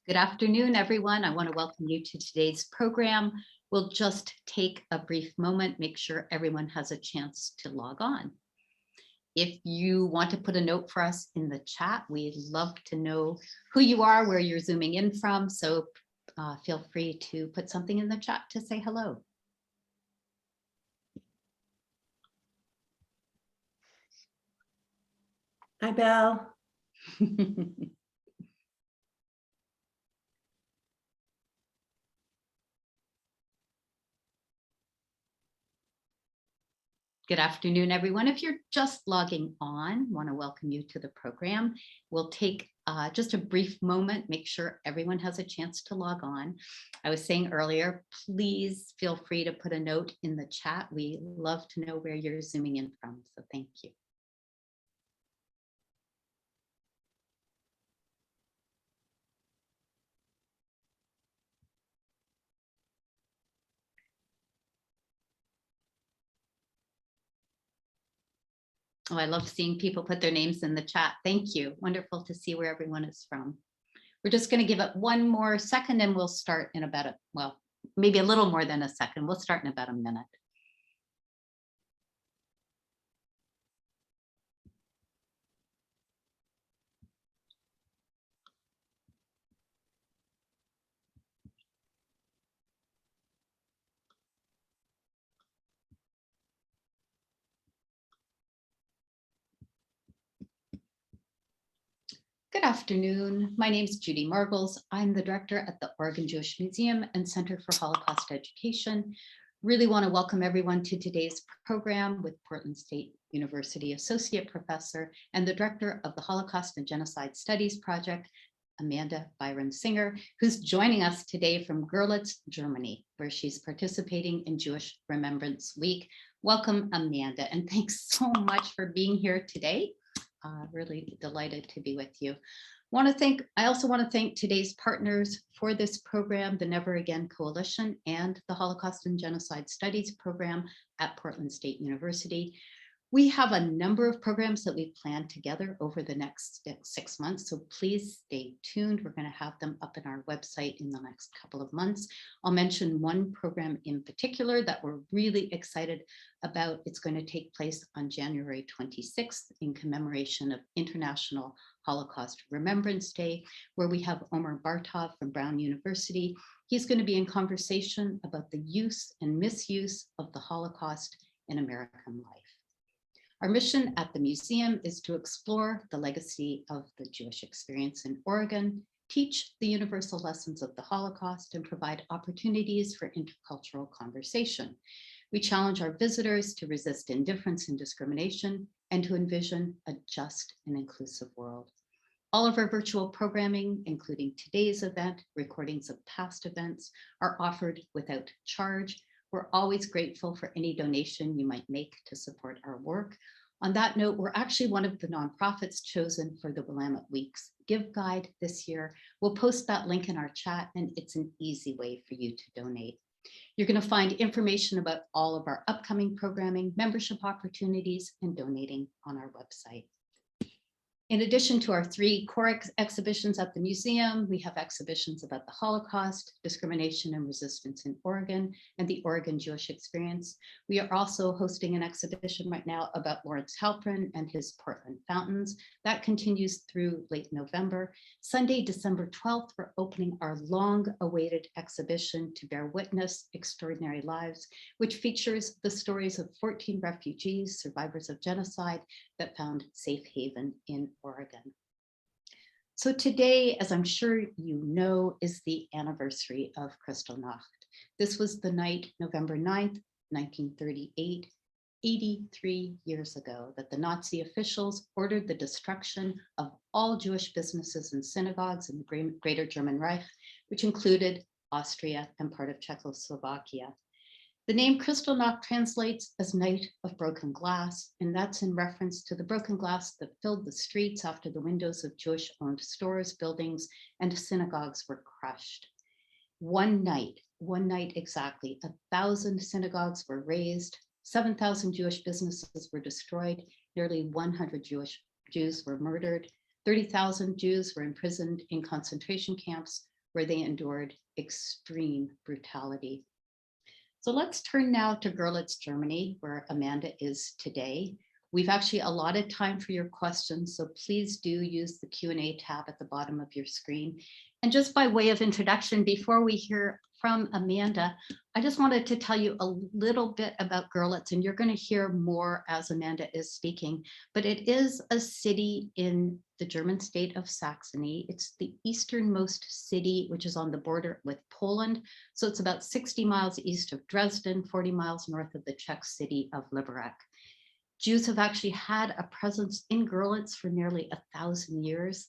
Good afternoon, everyone. I want to welcome you to today's program. We'll just take a brief moment, make sure everyone has a chance to log on. If you want to put a note for us in the chat, we'd love to know who you are, where you're zooming in from. So feel free to put something in the chat to say hello. Hi, Belle. Good afternoon, everyone. If you're just logging on, I want to welcome you to the program. We'll take just a brief moment, make sure everyone has a chance to log on. I was saying earlier, please feel free to put a note in the chat. We love to know where you're zooming in from, so thank you. Oh, I love seeing people put their names in the chat. Thank you. Wonderful to see where everyone is from. We're just going to give it one more second and we'll start in about maybe a little more than a second. We'll start in about a minute. Good afternoon. My name is Judy Margles. I'm the director at the Oregon Jewish Museum and Center for Holocaust Education. Really want to welcome everyone to today's program with Portland State University Associate Professor and the director of the Holocaust and Genocide Studies Project, Amanda Byron Singer, who's joining us today from Goerlitz, Germany, where she's participating in Jewish Remembrance Week. Welcome, Amanda, and thanks so much for being here today. Really delighted to be with you. I also want to thank today's partners for this program, the Never Again Coalition and the Holocaust and Genocide Studies program at Portland State University. We have a number of programs that we've planned together over the next 6 months, so please stay tuned. We're going to have them up in our website in the next couple of months. I'll mention one program in particular that we're really excited about. It's going to take place on January 26th in commemoration of International Holocaust Remembrance Day, where we have Omer Bartov from Brown University. He's going to be in conversation about the use and misuse of the Holocaust in American life. Our mission at the museum is to explore the legacy of the Jewish experience in Oregon, teach the universal lessons of the Holocaust, and provide opportunities for intercultural conversation. We challenge our visitors to resist indifference and discrimination and to envision a just and inclusive world. All of our virtual programming, including today's event, recordings of past events, are offered without charge. We're always grateful for any donation you might make to support our work. On that note, we're actually one of the nonprofits chosen for the Willamette Week's Give Guide this year. We'll post that link in our chat, and it's an easy way for you to donate. You're going to find information about all of our upcoming programming, membership opportunities, and donating on our website. In addition to our 3 core exhibitions at the museum, we have exhibitions about the Holocaust, discrimination and resistance in Oregon, and the Oregon Jewish experience. We are also hosting an exhibition right now about Lawrence Halprin and his Portland fountains. That continues through late November. Sunday, December 12th, we're opening our long-awaited exhibition To Bear Witness, Extraordinary Lives, which features the stories of 14 refugees, survivors of genocide, that found safe haven in Oregon. So today, as I'm sure you know, is the anniversary of Kristallnacht. This was the night, November 9th, 1938, 83 years ago, that the Nazi officials ordered the destruction of all Jewish businesses and synagogues in the Greater German Reich, which included Austria and part of Czechoslovakia. The name Kristallnacht translates as Night of Broken Glass, and that's in reference to the broken glass that filled the streets after the windows of Jewish-owned stores, buildings, and synagogues were crushed. One night exactly, 1,000 synagogues were razed, 7,000 Jewish businesses were destroyed, nearly 100 Jews were murdered, 30,000 Jews were imprisoned in concentration camps, where they endured extreme brutality. So let's turn now to Goerlitz, Germany, where Amanda is today. We've actually allotted time for your questions, so please do use the Q&A tab at the bottom of your screen. And just by way of introduction, before we hear from Amanda, I just wanted to tell you a little bit about Goerlitz, and you're going to hear more as Amanda is speaking, but it is a city in the German state of Saxony. It's the easternmost city, which is on the border with Poland. So it's about 60 miles east of Dresden, 40 miles north of the Czech city of Liberec. Jews have actually had a presence in Goerlitz for nearly 1,000 years,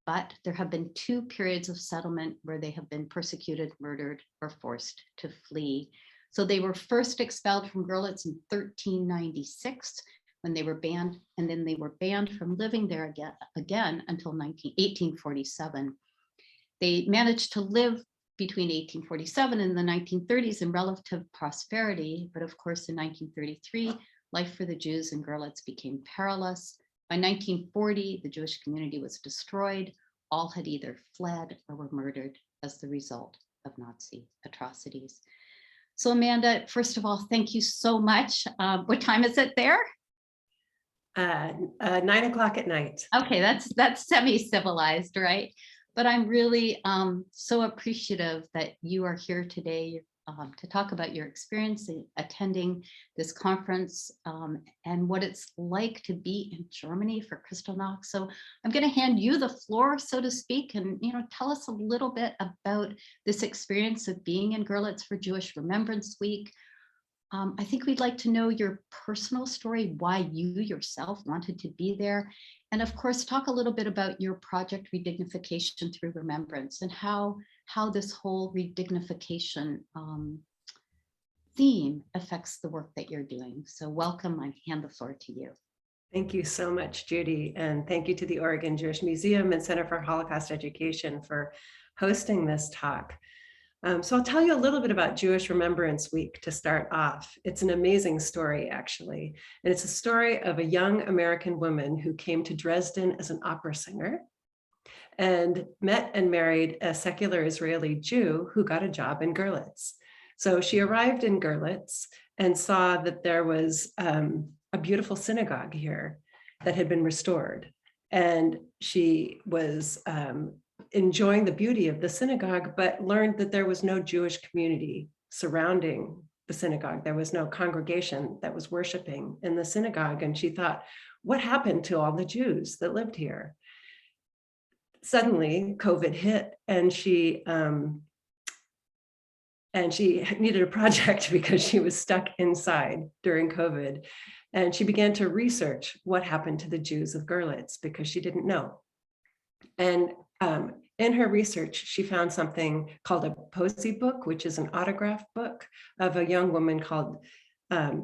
but there have been 2 periods of settlement where they have been persecuted, murdered, or forced to flee. So they were first expelled from Goerlitz in 1396 when they were banned, and then they were banned from living there again until 1847. They managed to live between 1847 and the 1930s in relative prosperity, but of course in 1933, life for the Jews in Goerlitz became perilous. By 1940, the Jewish community was destroyed. All had either fled or were murdered as the result of Nazi atrocities. So Amanda, first of all, thank you so much. What time is it there? 9 o'clock at night. Okay, that's semi-civilized, right? But I'm really so appreciative that you are here today to talk about your experience in attending this conference and what it's like to be in Germany for Kristallnacht. So I'm going to hand you the floor, so to speak, and tell us a little bit about this experience of being in Goerlitz for Jewish Remembrance Week. I think we'd like to know your personal story, why you yourself wanted to be there, and of course, talk a little bit about your project Redignification through Remembrance and how this whole redignification theme affects the work that you're doing. So welcome, I hand the floor to you. Thank you so much, Judy, and thank you to the Oregon Jewish Museum and Center for Holocaust Education for hosting this talk. So I'll tell you a little bit about Jewish Remembrance Week to start off. It's an amazing story, actually. And it's a story of a young American woman who came to Dresden as an opera singer and met and married a secular Israeli Jew who got a job in Goerlitz. So she arrived in Goerlitz and saw that there was a beautiful synagogue here that had been restored. And she was enjoying the beauty of the synagogue, but learned that there was no Jewish community surrounding the synagogue. There was no congregation that was worshiping in the synagogue. And she thought, what happened to all the Jews that lived here? Suddenly, COVID hit, and she needed a project because she was stuck inside during COVID. And she began to research what happened to the Jews of Goerlitz because she didn't know. And in her research, she found something called a Posey book, which is an autograph book of a young woman called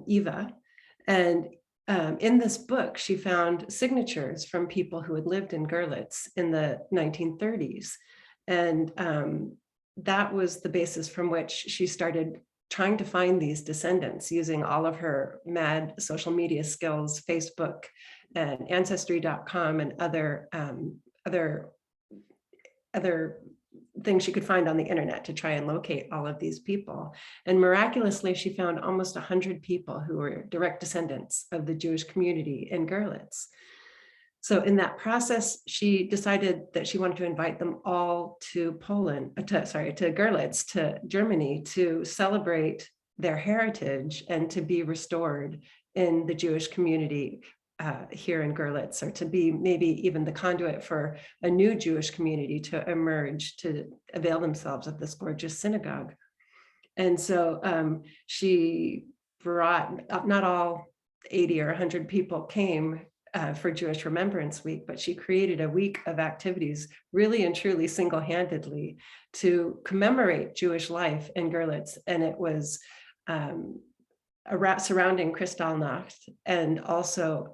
Eva. And in this book, she found signatures from people who had lived in Goerlitz in the 1930s. And that was the basis from which she started trying to find these descendants using all of her mad social media skills, Facebook and Ancestry.com and other things she could find on the internet to try and locate all of these people. And miraculously, she found almost 100 people who were direct descendants of the Jewish community in Goerlitz. So in that process, she decided that she wanted to invite them all to Goerlitz, to Germany, to celebrate their heritage and to be restored in the Jewish community here in Goerlitz, or to be maybe even the conduit for a new Jewish community to emerge, to avail themselves of this gorgeous synagogue. And so she brought, not all 80 or 100 people came for Jewish Remembrance Week, but she created a week of activities really and truly single-handedly to commemorate Jewish life in Goerlitz. And it was surrounding Kristallnacht, and also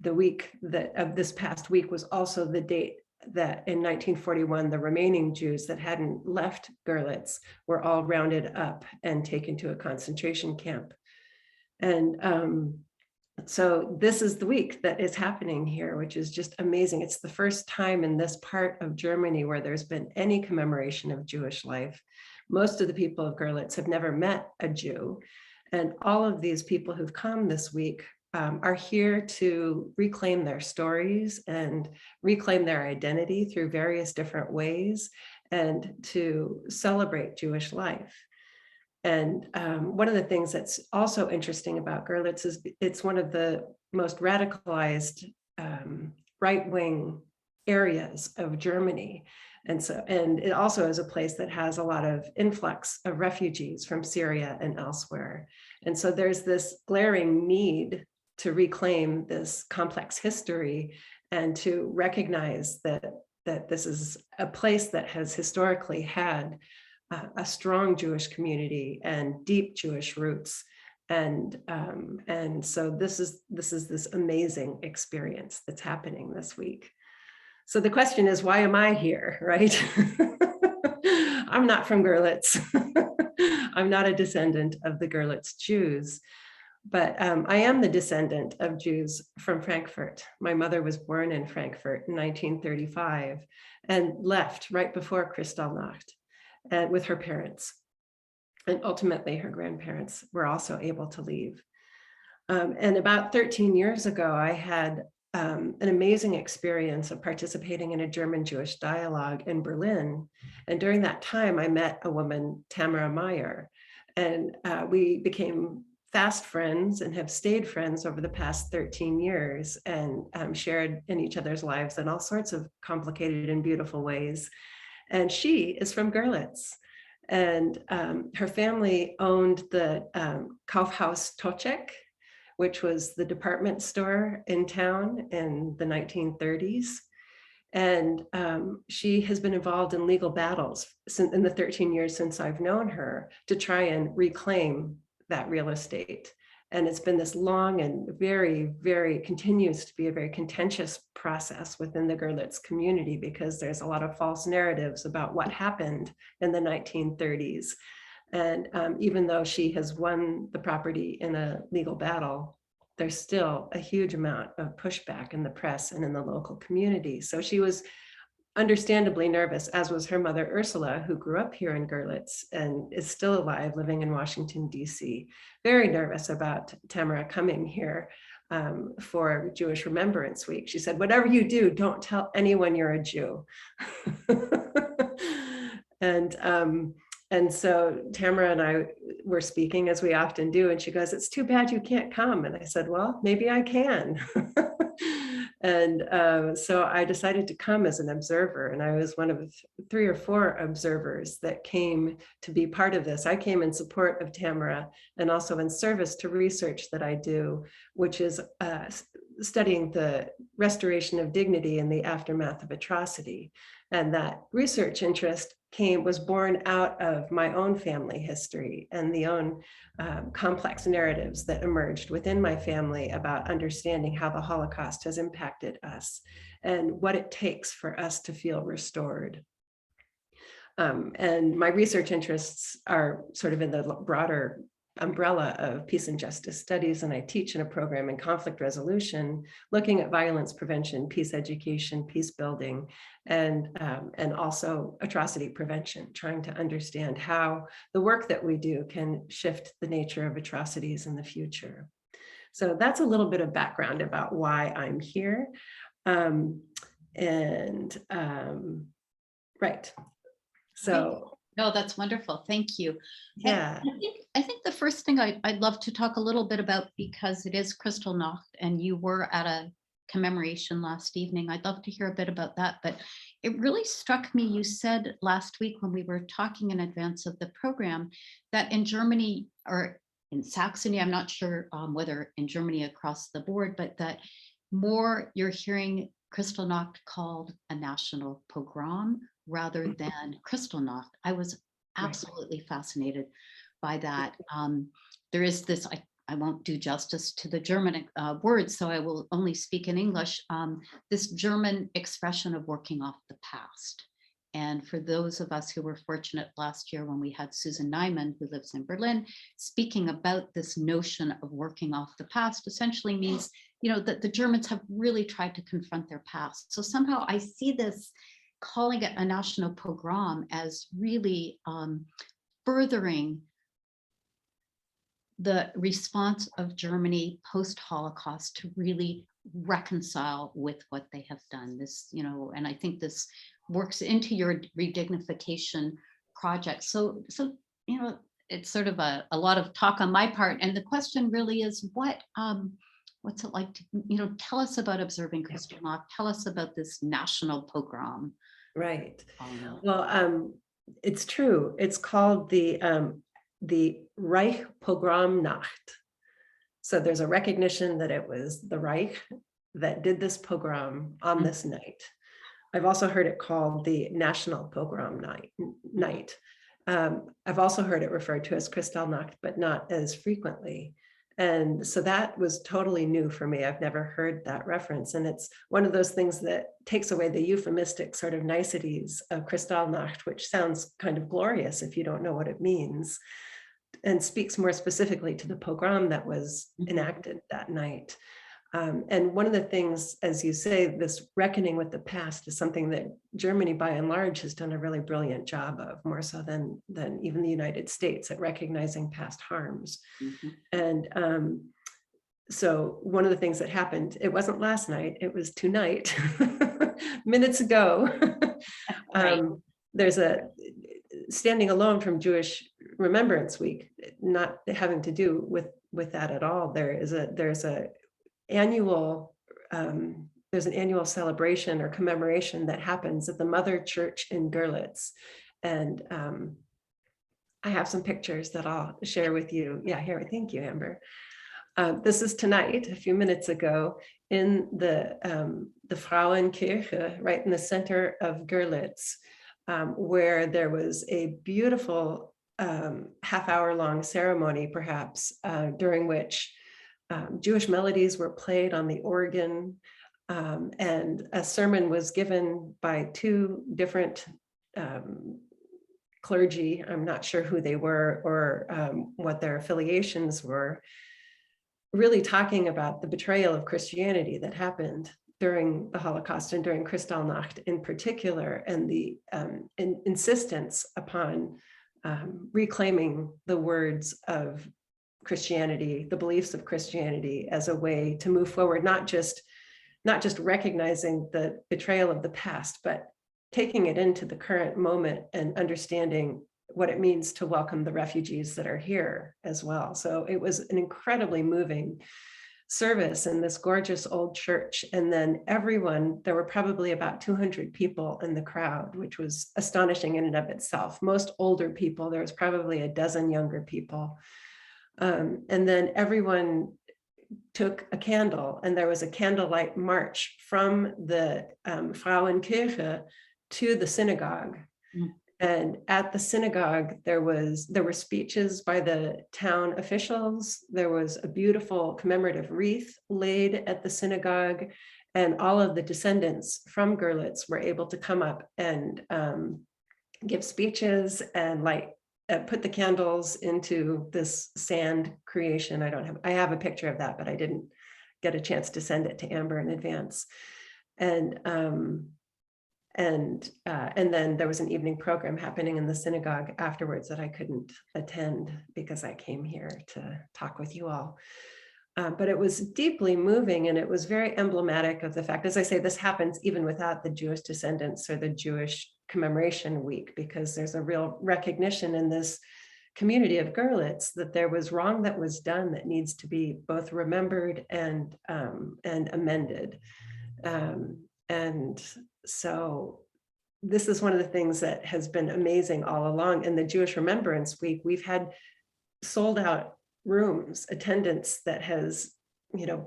the week of this past week was also the date that in 1941, the remaining Jews that hadn't left Goerlitz were all rounded up and taken to a concentration camp. And So this is the week that is happening here, which is just amazing. It's the first time in this part of Germany where there's been any commemoration of Jewish life. Most of the people of Goerlitz have never met a Jew. And all of these people who've come this week are here to reclaim their stories and reclaim their identity through various different ways and to celebrate Jewish life. And one of the things that's also interesting about Goerlitz is it's one of the most radicalized right-wing areas of Germany. And it also is a place that has a lot of influx of refugees from Syria and elsewhere. And so there's this glaring need to reclaim this complex history and to recognize that this is a place that has historically had a strong Jewish community and deep Jewish roots. And so this is this amazing experience that's happening this week. So the question is, why am I here, right? I'm not from Goerlitz. I'm not a descendant of the Goerlitz Jews, but I am the descendant of Jews from Frankfurt. My mother was born in Frankfurt in 1935 and left right before Kristallnacht with her parents. And ultimately her grandparents were also able to leave. And about 13 years ago, I had an amazing experience of participating in a German-Jewish dialogue in Berlin. And during that time, I met a woman, Tamara Meyer, and we became fast friends and have stayed friends over the past 13 years and shared in each other's lives in all sorts of complicated and beautiful ways. And she is from Goerlitz. And her family owned the Kaufhaus Toczek, which was the department store in town in the 1930s. And she has been involved in legal battles in the 13 years since I've known her to try and reclaim that real estate. And it's been this long and continues to be a very contentious process within the Goerlitz community because there's a lot of false narratives about what happened in the 1930s. And even though she has won the property in a legal battle, there's still a huge amount of pushback in the press and in the local community. So she was understandably nervous, as was her mother, Ursula, who grew up here in Goerlitz and is still alive, living in Washington, D.C. Very nervous about Tamara coming here for Jewish Remembrance Week. She said, whatever you do, don't tell anyone you're a Jew. And so Tamara and I were speaking, as we often do, and she goes, it's too bad you can't come. And I said, well, maybe I can. And so I decided to come as an observer, and I was one of 3 or 4 observers that came to be part of this. I came in support of Tamara and also in service to research that I do, which is studying the restoration of dignity in the aftermath of atrocity. And that research interest was born out of my own family history and the own complex narratives that emerged within my family about understanding how the Holocaust has impacted us and what it takes for us to feel restored. And my research interests are sort of in the broader umbrella of peace and justice studies, and I teach in a program in conflict resolution, looking at violence prevention, peace education, peace building, and also atrocity prevention, trying to understand how the work that we do can shift the nature of atrocities in the future. So that's a little bit of background about why I'm here. Right. So. No, that's wonderful. Thank you. Yeah. And I think the first thing I'd love to talk a little bit about, because it is Kristallnacht and you were at a commemoration last evening. I'd love to hear a bit about that, but it really struck me. You said last week when we were talking in advance of the program that in Germany or in Saxony, I'm not sure whether in Germany across the board, but that more you're hearing Kristallnacht called a national pogrom rather than Kristallnacht. I was absolutely fascinated by that. There is this, I won't do justice to the German words, so I will only speak in English, this German expression of working off the past. And for those of us who were fortunate last year when we had Susan Nyman, who lives in Berlin, speaking about this notion of working off the past, essentially means, that the Germans have really tried to confront their past. So somehow I see this, calling it a national pogrom, as really furthering the response of Germany post-Holocaust to really reconcile with what they have done. This, and I think this works into your redignification project. So it's sort of a lot of talk on my part. And the question really is, what's it like to, tell us about observing Kristallnacht, tell us about this national pogrom. Right. Well, it's true. It's called the Reich Pogromnacht. So there's a recognition that it was the Reich that did this pogrom on this night. I've also heard it called the National Pogrom Night. I've also heard it referred to as Kristallnacht, but not as frequently. And so that was totally new for me. I've never heard that reference. And it's one of those things that takes away the euphemistic sort of niceties of Kristallnacht, which sounds kind of glorious if you don't know what it means, and speaks more specifically to the pogrom that was enacted that night. And one of the things, as you say, this reckoning with the past is something that Germany, by and large, has done a really brilliant job of, more so than even the United States, at recognizing past harms. And so one of the things that happened, it wasn't last night, it was tonight, minutes ago. There's a standing alone from Jewish Remembrance Week, not having to do with that at all. There's an annual celebration or commemoration that happens at the Mother Church in Goerlitz, and I have some pictures that I'll share with you. Yeah, here. Thank you, Amber. This is tonight, a few minutes ago, in the Frauenkirche, right in the center of Goerlitz, where there was a beautiful half-hour-long ceremony, perhaps, during which Jewish melodies were played on the organ, and a sermon was given by two different clergy. I'm not sure who they were or what their affiliations were, really talking about the betrayal of Christianity that happened during the Holocaust and during Kristallnacht in particular, and the insistence upon reclaiming the words of Christianity, the beliefs of Christianity, as a way to move forward, not just recognizing the betrayal of the past, but taking it into the current moment and understanding what it means to welcome the refugees that are here as well. So it was an incredibly moving service in this gorgeous old church. And then there were probably about 200 people in the crowd, which was astonishing in and of itself. Most older people, there was probably a dozen younger people. And then everyone took a candle, and there was a candlelight march from the Frauenkirche to the synagogue. And at the synagogue, there were speeches by the town officials. There was a beautiful commemorative wreath laid at the synagogue, and all of the descendants from Goerlitz were able to come up and give speeches and put the candles into this sand creation. I have a picture of that, but I didn't get a chance to send it to Amber in advance. And then there was an evening program happening in the synagogue afterwards that I couldn't attend because I came here to talk with you all. But it was deeply moving, and it was very emblematic of the fact, as I say, this happens even without the Jewish descendants or the Jewish Commemoration Week, because there's a real recognition in this community of Goerlitz that there was wrong that was done that needs to be both remembered and amended. And so this is one of the things that has been amazing all along. In the Jewish Remembrance Week, we've had sold out rooms, attendance that has,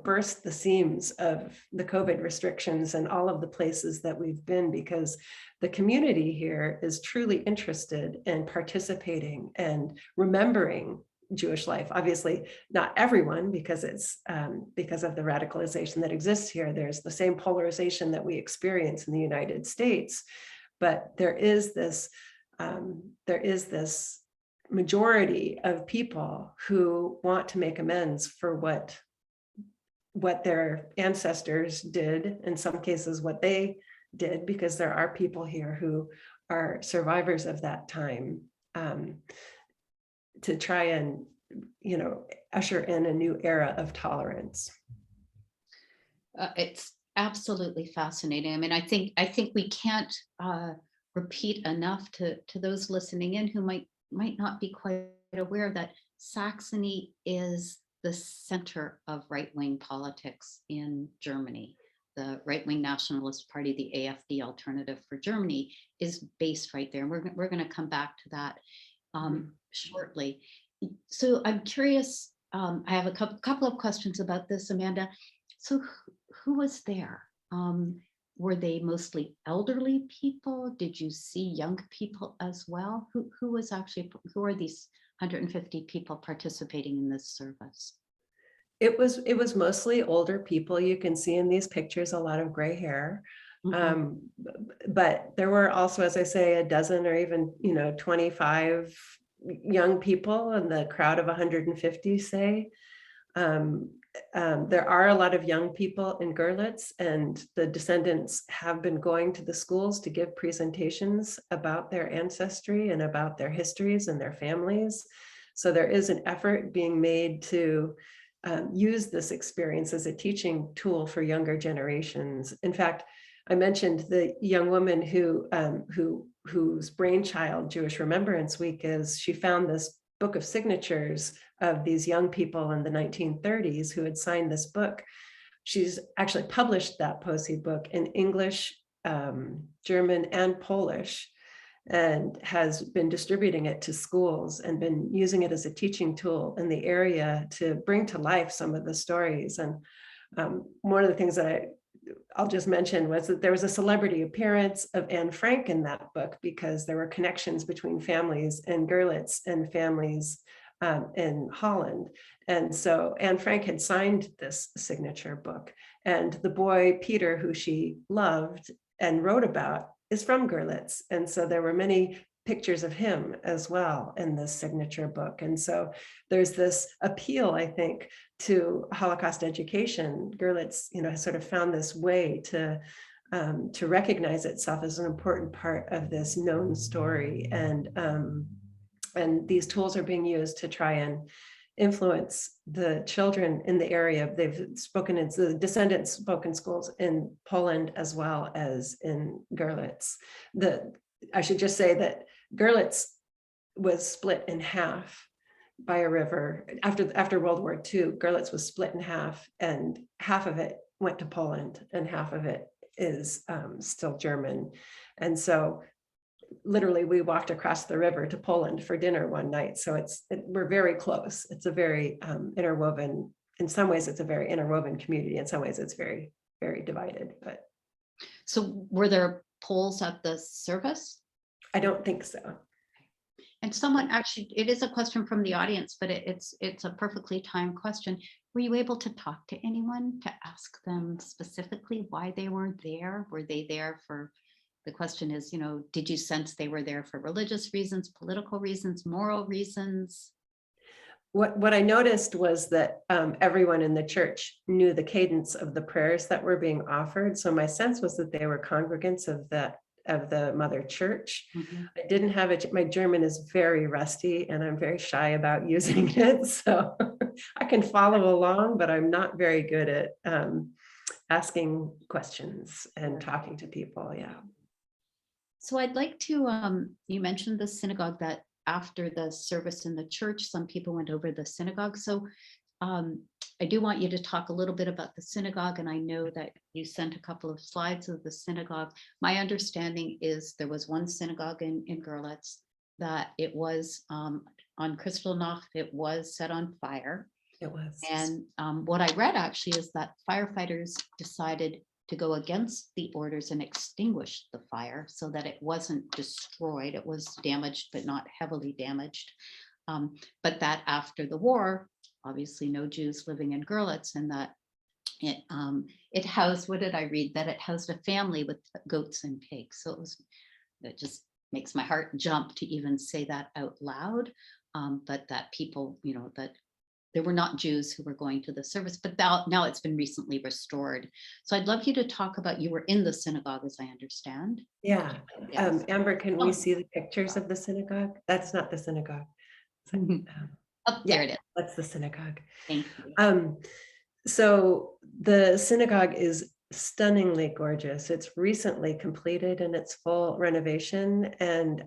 burst the seams of the COVID restrictions and all of the places that we've been, because the community here is truly interested in participating and remembering Jewish life. Obviously, not everyone, because it's because of the radicalization that exists here. There's the same polarization that we experience in the United States, but there is this majority of people who want to make amends for what their ancestors did, in some cases what they did, because there are people here who are survivors of that time, to try and, usher in a new era of tolerance. It's absolutely fascinating. I mean, I think we can't repeat enough to those listening in who might not be quite aware that Saxony is the center of right-wing politics in Germany. The right-wing nationalist party, the AfD, Alternative for Germany, is based right there. And we're going to come back to that shortly. So I'm curious, I have a couple of questions about this, Amanda. So who was there? Were they mostly elderly people? Did you see young people as well? Who are these 150 people participating in this service? It was mostly older people. You can see in these pictures a lot of gray hair. But there were also, as I say, a dozen or even 25 young people in the crowd of 150, say. There are a lot of young people in Goerlitz, and the descendants have been going to the schools to give presentations about their ancestry and about their histories and their families. So there is an effort being made to use this experience as a teaching tool for younger generations. In fact, I mentioned the young woman whose brainchild Jewish Remembrance Week is. She found this book of signatures of these young people in the 1930s who had signed this book. She's actually published that POSI book in English, German, and Polish, and has been distributing it to schools and been using it as a teaching tool in the area to bring to life some of the stories. And one of the things that I'll just mention was that there was a celebrity appearance of Anne Frank in that book, because there were connections between families in Goerlitz and families in Holland. And so Anne Frank had signed this signature book, and the boy, Peter, who she loved and wrote about, is from Goerlitz. And so there were many pictures of him as well in this signature book. And so there's this appeal, I think, to Holocaust education. Goerlitz, has sort of found this way to recognize itself as an important part of this known story. And these tools are being used to try and influence the children in the area. They've spoken in the descendants spoken schools in Poland as well as in Goerlitz. I should just say that Goerlitz was split in half by a river. After World War II, Goerlitz was split in half, and half of it went to Poland and half of it is still German. And so literally we walked across the river to Poland for dinner one night. So we're very close. It's a very interwoven, in some ways it's a very interwoven community. In some ways it's very, very divided. But so were there Poles at the service? I don't think so. And someone actually, it is a question from the audience, but it's a perfectly timed question. Were you able to talk to anyone to ask them specifically why they were there? Were they there for, the question is, did you sense they were there for religious reasons, political reasons, moral reasons? What I noticed was that everyone in the church knew the cadence of the prayers that were being offered. So my sense was that they were congregants of the Mother Church. I didn't have it. My German is very rusty and I'm very shy about using it. So I can follow along, but I'm not very good at asking questions and talking to people. Yeah. So I'd like to, you mentioned the synagogue, that after the service in the church, some people went over the synagogue. So I do want you to talk a little bit about the synagogue, and I know that you sent a couple of slides of the synagogue. My understanding is there was one synagogue in Goerlitz that it was on Kristallnacht, it was set on fire. It was. And what I read actually is that firefighters decided to go against the orders and extinguish the fire so that it wasn't destroyed. It was damaged, but not heavily damaged. But that after the war, obviously no Jews living in Goerlitz, and that it housed, what did I read? That it housed a family with goats and pigs. So it was it just makes my heart jump to even say that out loud. But that people, that there were not Jews who were going to the service, but now it's been recently restored. So I'd love you to talk about, you were in the synagogue, as I understand. Yeah. Yes. Amber, can we Oh. see the pictures of the synagogue? That's not the synagogue. Oh, Yeah, there it is. that's the synagogue. Thank you. So the synagogue is stunningly gorgeous. It's recently completed in its full renovation, and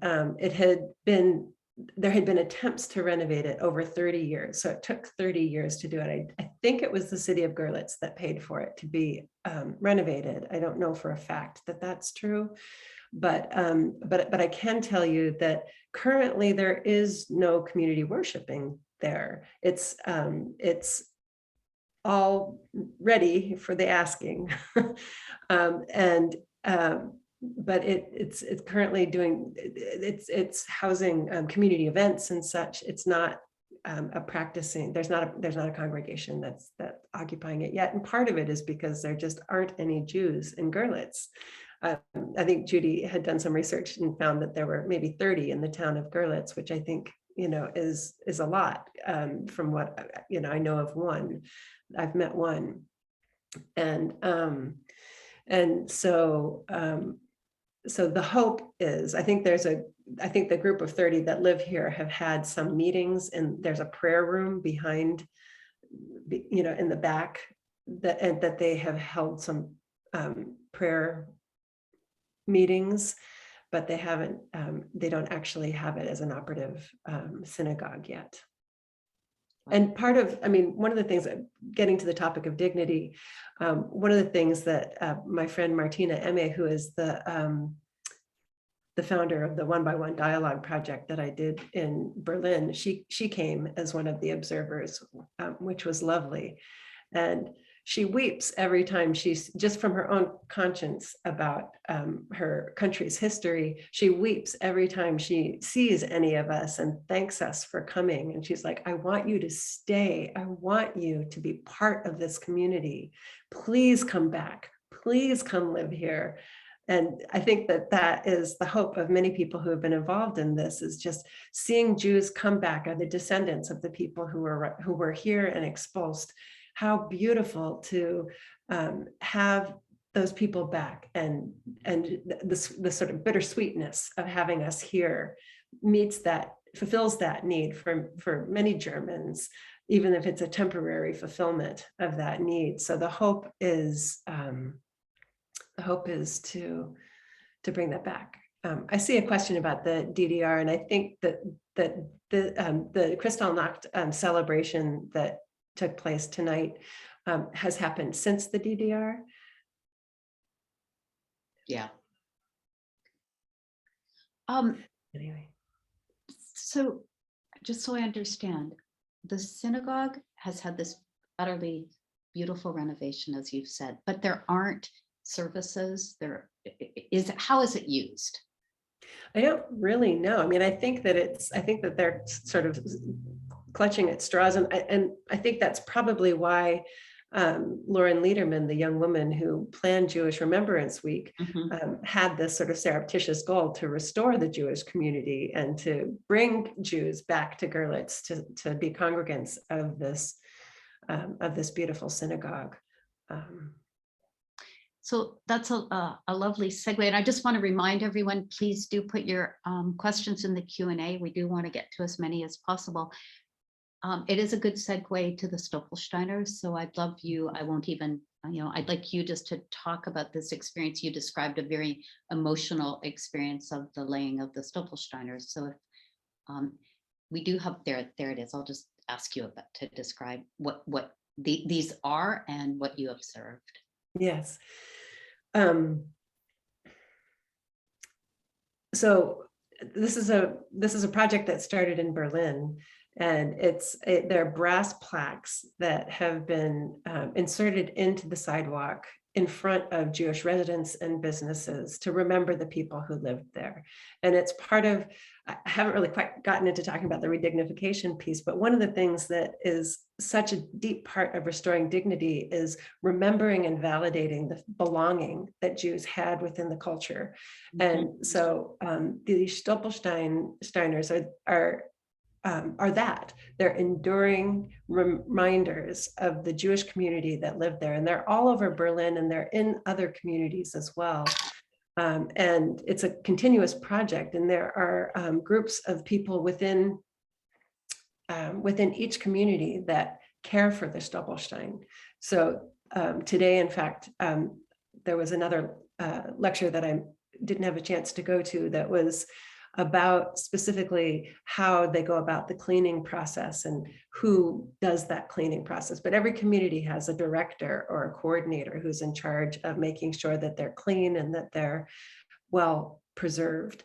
there had been attempts to renovate it over 30 years. So it took 30 years to do it. I think it was the city of Goerlitz that paid for it to be renovated. I don't know for a fact that that's true, but I can tell you that currently there is no community worshiping there. It's all ready for the asking. But it's currently doing, it's housing community events and such. It's not a practicing, there's not a congregation that's occupying it yet. And part of it is because there just aren't any Jews in Goerlitz. I think Judy had done some research and found that there were maybe 30 in the town of Goerlitz, which I think, is a lot from what, I know of one. I've met one. And so the hope is, I think the group of 30 that live here have had some meetings, and there's a prayer room behind, in the back that they have held some prayer meetings, but they don't actually have it as an operative synagogue yet. And one of the things, getting to the topic of dignity, one of the things that my friend Martina Emme, who is the founder of the One by One Dialogue project that I did in Berlin, she came as one of the observers, which was lovely. And she weeps every time she's, just from her own conscience about her country's history, she weeps every time she sees any of us and thanks us for coming. And she's like, I want you to stay. I want you to be part of this community. Please come back. Please come live here. And I think that is the hope of many people who have been involved in this, is just seeing Jews come back, are the descendants of the people who were here and expulsed. How beautiful to have those people back, and the sort of bittersweetness of having us here fulfills that need for many Germans, even if it's a temporary fulfillment of that need. So the hope is to bring that back. I see a question about the DDR, and I think that the Kristallnacht celebration that took place tonight has happened since the DDR. Yeah. Anyway. So just so I understand, the synagogue has had this utterly beautiful renovation, as you've said, but there aren't services. How is it used? I don't really know. I think that they're sort of clutching at straws, and I think that's probably why Lauren Lederman, the young woman who planned Jewish Remembrance Week, had this sort of surreptitious goal to restore the Jewish community and to bring Jews back to Goerlitz to be congregants of this beautiful synagogue. So that's a lovely segue. And I just want to remind everyone, please do put your questions in the Q&A. We do want to get to as many as possible. It is a good segue to the Stolpersteiners. So I'd love you, I won't even, I'd like you just to talk about this experience. You described a very emotional experience of the laying of the Stolpersteiners. So if we do have, there it is. I'll just ask you to describe what these are and what you observed. Yes. So this is a project that started in Berlin, and they're brass plaques that have been inserted into the sidewalk in front of Jewish residents and businesses to remember the people who lived there. And it's part of, I haven't really quite gotten into talking about the redignification piece, but one of the things that is such a deep part of restoring dignity is remembering and validating the belonging that Jews had within the culture. And so the Stolpersteiners are that. They're enduring reminders of the Jewish community that lived there. And they're all over Berlin, and they're in other communities as well. And it's a continuous project. And there are groups of people within each community that care for the Stolperstein. So today, in fact, there was another lecture that I didn't have a chance to go to that was about specifically how they go about the cleaning process and who does that cleaning process. But every community has a director or a coordinator who's in charge of making sure that they're clean and that they're well preserved.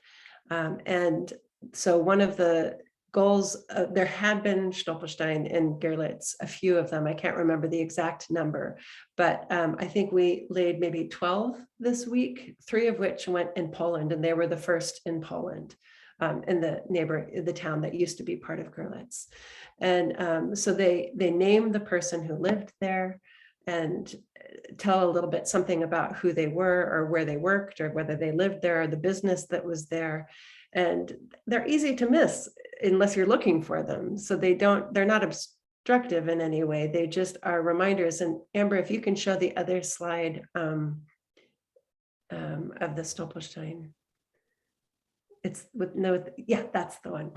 And so one of the goals, there had been Stolperstein in Goerlitz, a few of them, I can't remember the exact number, but I think we laid maybe 12 this week, 3 of which went in Poland, and they were the first in Poland, in the town that used to be part of Goerlitz. And so they named the person who lived there and tell a little bit something about who they were or where they worked or whether they lived there or the business that was there. And they're easy to miss unless you're looking for them. So they're not obstructive in any way. They just are reminders. And Amber, if you can show the other slide of the Stolperstein. It's with yeah, that's the one.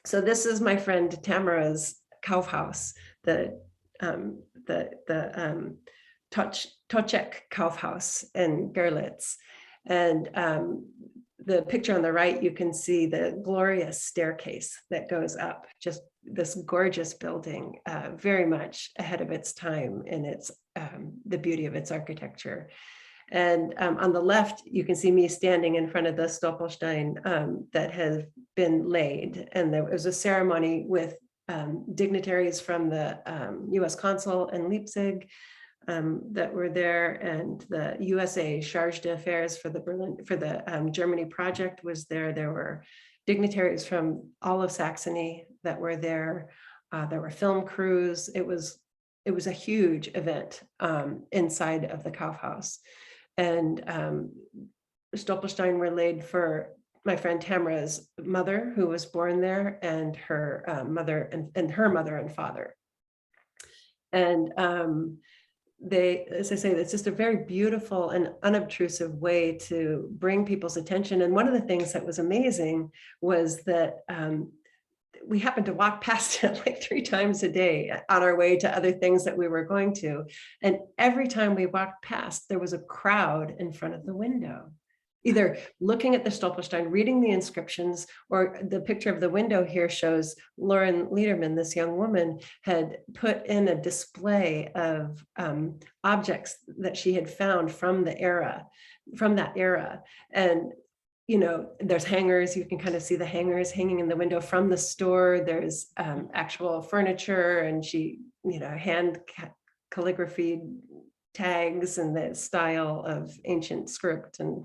So this is my friend Tamara's Kaufhaus, the Toczek Kaufhaus in Goerlitz. And the picture on the right, you can see the glorious staircase that goes up, just this gorgeous building, very much ahead of its time in its the beauty of its architecture. And on the left, you can see me standing in front of the Stolperstein that has been laid. And there was a ceremony with dignitaries from the US consul in Leipzig that were there, and the USA charge d'affaires for the Germany project was there. There were dignitaries from all of Saxony that were there. There were film crews. It was a huge event inside of the Kaufhaus. And Stolperstein were laid for my friend Tamara's mother, who was born there, and her mother and father. And as I say, it's just a very beautiful and unobtrusive way to bring people's attention. And one of the things that was amazing was that we happened to walk past it like 3 times a day on our way to other things that we were going to. And every time we walked past, there was a crowd in front of the window, either looking at the Stolperstein, reading the inscriptions, or the picture of the window here shows Lauren Lederman, this young woman, had put in a display of objects that she had found from that era. And there's hangers, you can kind of see the hangers hanging in the window from the store. There's actual furniture, and she, hand calligraphy tags and the style of ancient script. And,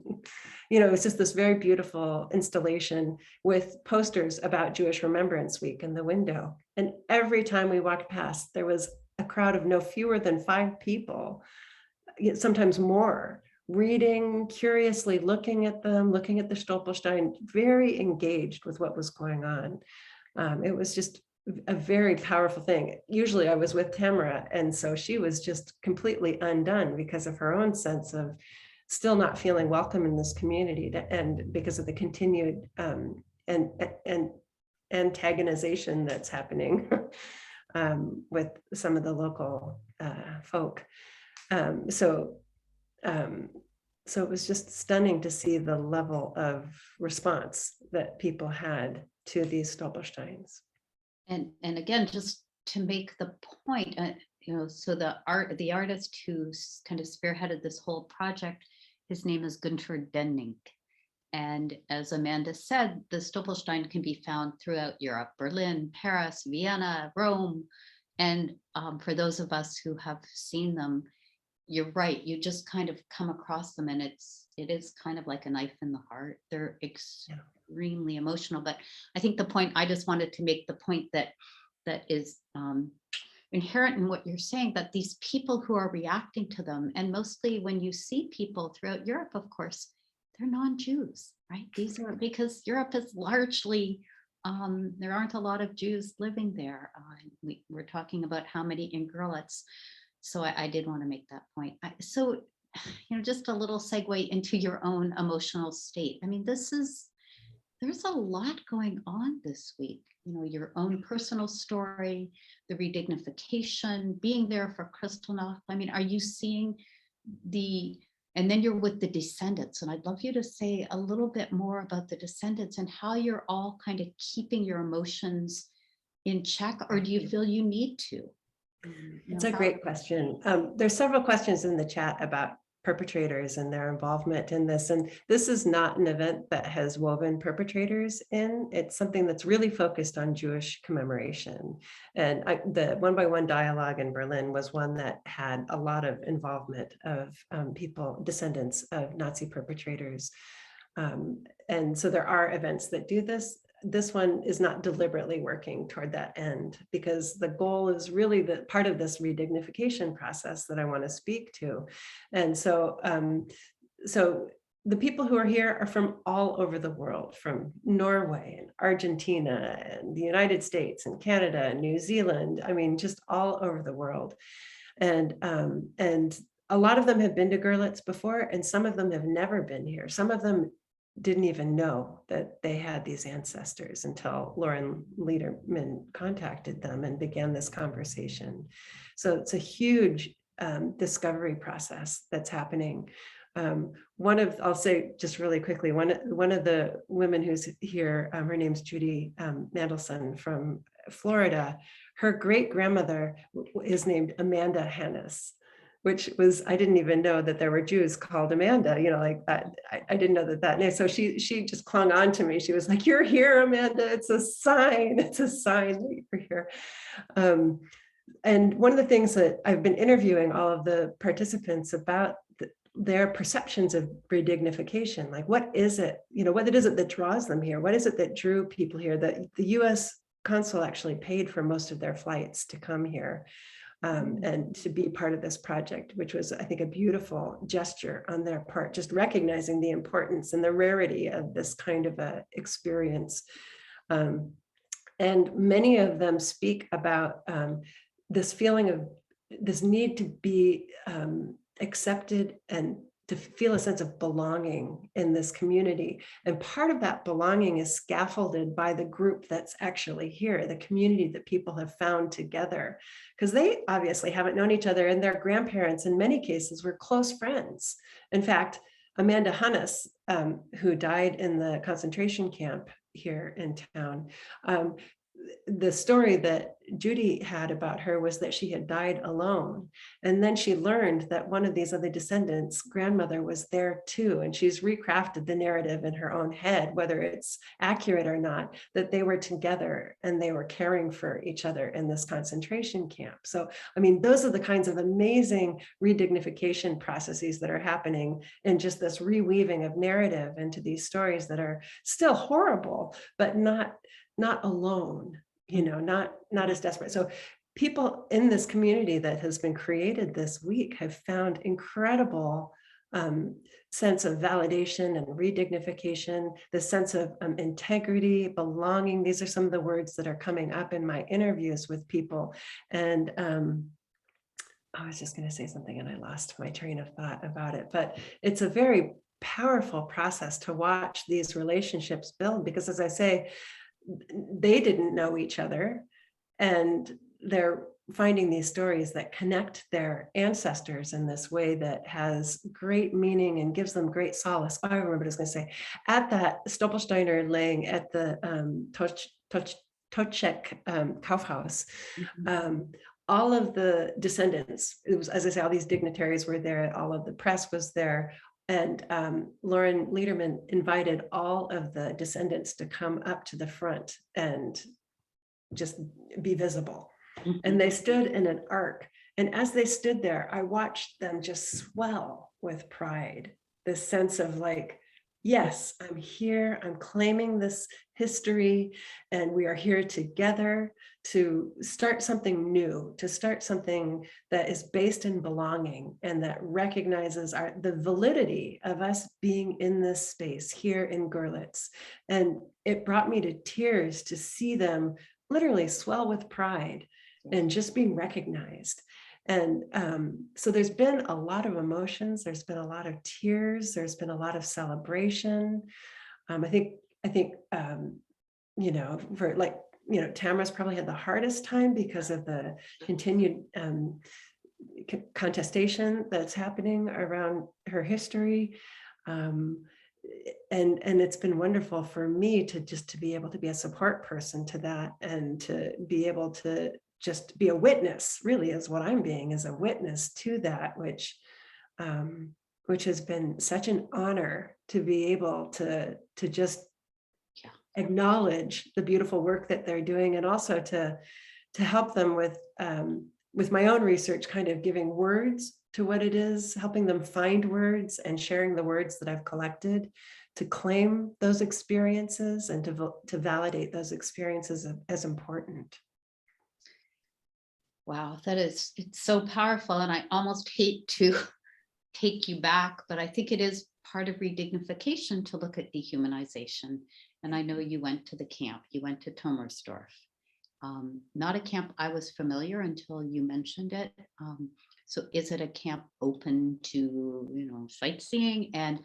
it's just this very beautiful installation with posters about Jewish Remembrance Week in the window. And every time we walked past, there was a crowd of no fewer than 5 people, sometimes more, reading, curiously looking at them, looking at the Stolperstein, very engaged with what was going on. It was just a very powerful thing. Usually I was with Tamara, and so she was just completely undone because of her own sense of still not feeling welcome in this community, and because of the continued and antagonization that's happening with some of the local folk. So it was just stunning to see the level of response that people had to these Stolpersteins. And again, just to make the point, so the artist who kind of spearheaded this whole project, his name is Günther Denning. And as Amanda said, the Stolperstein can be found throughout Europe: Berlin, Paris, Vienna, Rome. And for those of us who have seen them, you're right. You just kind of come across them, and it is kind of like a knife in the heart. They're extremely emotional. But I think the point, I just wanted to make the point that is inherent in what you're saying, that these people who are reacting to them, and mostly when you see people throughout Europe, of course, they're non-Jews, right? These are, because Europe is largely, there aren't a lot of Jews living there. We're talking about how many in Goerlitz. So I did want to make that point. So, just a little segue into your own emotional state. I mean, there's a lot going on this week. Your own personal story, the redignification, being there for Kristallnacht. I mean, are you seeing and then you're with the descendants, and I'd love you to say a little bit more about the descendants and how you're all kind of keeping your emotions in check, or do you feel you need to? It's a great question. There's several questions in the chat about perpetrators and their involvement in this. And this is not an event that has woven perpetrators in. It's something that's really focused on Jewish commemoration. And the one-by-one dialogue in Berlin was one that had a lot of involvement of people, descendants of Nazi perpetrators. And so there are events that do this. This one is not deliberately working toward that end, because the goal is really the part of this redignification process that I want to speak to. And so, so the people who are here are from all over the world, from Norway and Argentina and the United States and Canada and New Zealand. I mean, just all over the world. And a lot of them have been to Goerlitz before, and some of them have never been here. Some of them didn't even know that they had these ancestors until Lauren Lederman contacted them and began this conversation. So it's a huge discovery process that's happening. I'll say just really quickly, one of the women who's here, her name's Judy Margles from Florida. Her great grandmother is named Amanda Hannes, which was, I didn't even know that there were Jews called Amanda, like that. I didn't know that name. So she just clung on to me. She was like, "You're here, Amanda. It's a sign. It's a sign that you're here." And one of the things that I've been interviewing all of the participants about their perceptions of redignification, like what is it, what is it that draws them here? What is it that drew people here? That the US consul actually paid for most of their flights to come here. And to be part of this project, which was, I think, a beautiful gesture on their part, just recognizing the importance and the rarity of this kind of a experience. And many of them speak about this feeling of this need to be accepted and to feel a sense of belonging in this community. And part of that belonging is scaffolded by the group that's actually here, the community that people have found together, because they obviously haven't known each other, and their grandparents in many cases were close friends. In fact, Amanda Hannes, who died in the concentration camp here in town, the story that Judy had about her was that she had died alone. And then she learned that one of these other descendants' grandmother was there too. And she's recrafted the narrative in her own head, whether it's accurate or not, that they were together and they were caring for each other in this concentration camp. So, I mean, those are the kinds of amazing redignification processes that are happening in just this reweaving of narrative into these stories that are still horrible, but not alone, not as desperate. So people in this community that has been created this week have found incredible sense of validation and redignification, the sense of integrity, belonging. These are some of the words that are coming up in my interviews with people. And I was just going to say something and I lost my train of thought about it, but it's a very powerful process to watch these relationships build, because as I say, they didn't know each other, and they're finding these stories that connect their ancestors in this way that has great meaning and gives them great solace. I remember what I was going to say. At that Stoppelsteiner laying at the Toczek Kaufhaus, all of the descendants, it was, as I say, all these dignitaries were there, all of the press was there. And Lauren Lederman invited all of the descendants to come up to the front and just be visible. And they stood in an arc And as they stood there, I watched them just swell with pride, this sense of like, yes, I'm here, I'm claiming this history, and we are here together to start something new, to start something that is based in belonging and that recognizes the validity of us being in this space here in Goerlitz. And it brought me to tears to see them literally swell with pride and just being recognized. And so there's been a lot of emotions, there's been a lot of tears, there's been a lot of celebration. I think for like, Tamara's probably had the hardest time because of the continued contestation that's happening around her history. And it's been wonderful for me to be able to be a support person to that, and to be able to just be a witness, really, is what I'm being, as a witness to that, which has been such an honor to be able to just acknowledge the beautiful work that they're doing, and also to help them with my own research, kind of giving words to what it is, helping them find words and sharing the words that I've collected to claim those experiences and to validate those experiences as important. Wow, it's so powerful. And I almost hate to take you back, but I think it is part of redignification to look at dehumanization. And I know you went to the camp, you went to Tomersdorf. Not a camp I was familiar until you mentioned it. So is it a camp open to, sightseeing? And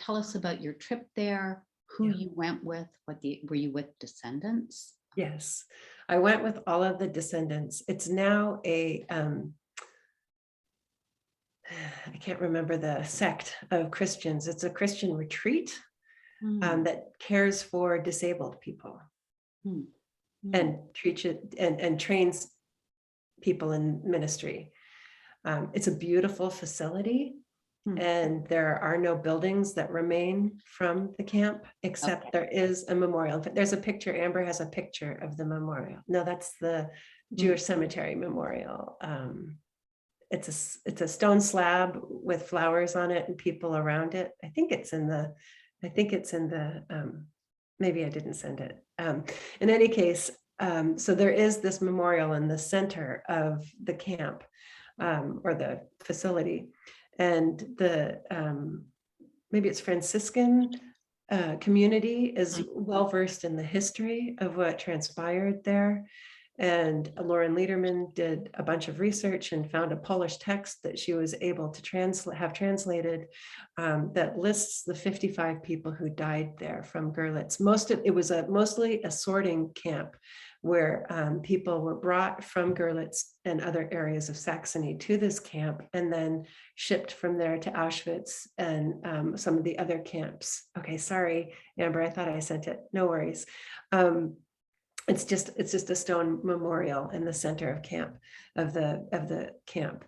tell us about your trip there, who you went with, were you with descendants? Yes, I went with all of the descendants. It's now I can't remember the sect of Christians. It's a Christian retreat that cares for disabled people and treats it and trains people in ministry. It's a beautiful facility, and there are no buildings that remain from the camp, except there is a memorial. There's a picture, Amber has a picture of the memorial. No, that's the Jewish Cemetery Memorial. It's a stone slab with flowers on it and people around it. I think it's in the, maybe I didn't send it. In any case, so there is this memorial in the center of the camp, or the facility. And the maybe it's Franciscan community is well-versed in the history of what transpired there. And Lauren Lederman did a bunch of research and found a Polish text that she was able to have translated that lists the 55 people who died there from Goerlitz. It was mostly a sorting camp where people were brought from Goerlitz and other areas of Saxony to this camp, and then shipped from there to Auschwitz and some of the other camps. Okay, sorry, Amber, I thought I sent it. No worries. It's just a stone memorial in the center of the camp.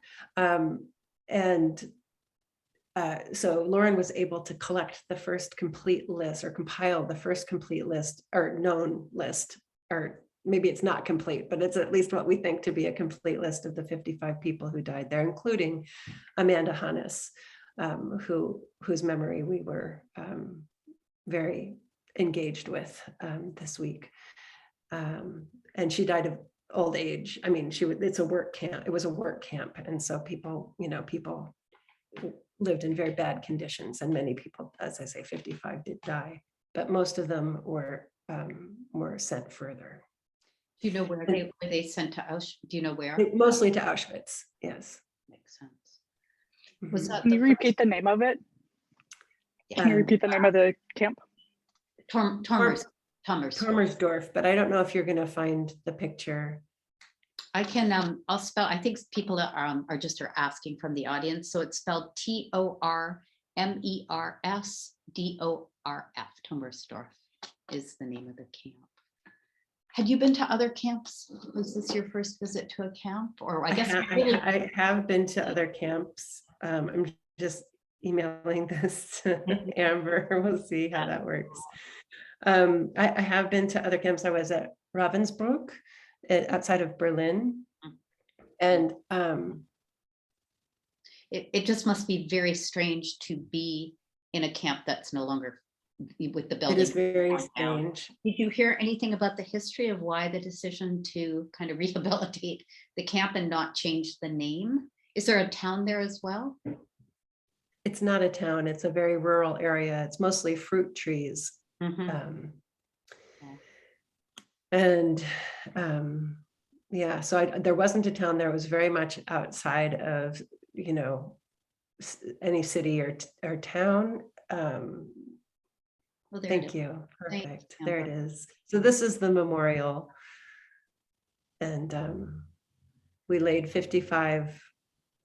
So Lauren was able to collect the first complete list, or compile the first complete list, or known list, or maybe it's not complete, but it's at least what we think to be a complete list of the 55 people who died there, including Amanda Hannes, whose memory we were very engaged with this week. And she died of old age. I mean, it's a work camp. It was a work camp. And so people lived in very bad conditions, and many people, as I say, 55 did die, but most of them were sent further. Do you know where they sent to Auschwitz? Do you know where? Mostly to Auschwitz, yes. Makes sense. Was that Can you repeat the name of it? Can you repeat the name of the camp? Tomersdorf, but I don't know if you're going to find the picture. I can, I'll spell, I think people are asking from the audience. So it's spelled Tormersdorf, Tomersdorf is the name of the camp. Had you been to other camps? Was this your first visit to a camp? Or I guess I have been to other camps. I'm just emailing this to Amber. We'll see how that works. I have been to other camps. I was at Ravensbrück outside of Berlin. And It just must be very strange to be in a camp that's no longer with the building. it is very torn down. strange. Did you hear anything about the history of why the decision to kind of rehabilitate the camp and not change the name? Is there a town there as well? It's not a town, it's a very rural area. It's mostly fruit trees. Mhm. And yeah, so there wasn't a town there. It was very much outside of, you know, any city or town. Well, there it Thank is. you. Thanks, Perfect. There it Amber. is. So this is the memorial. And we laid 55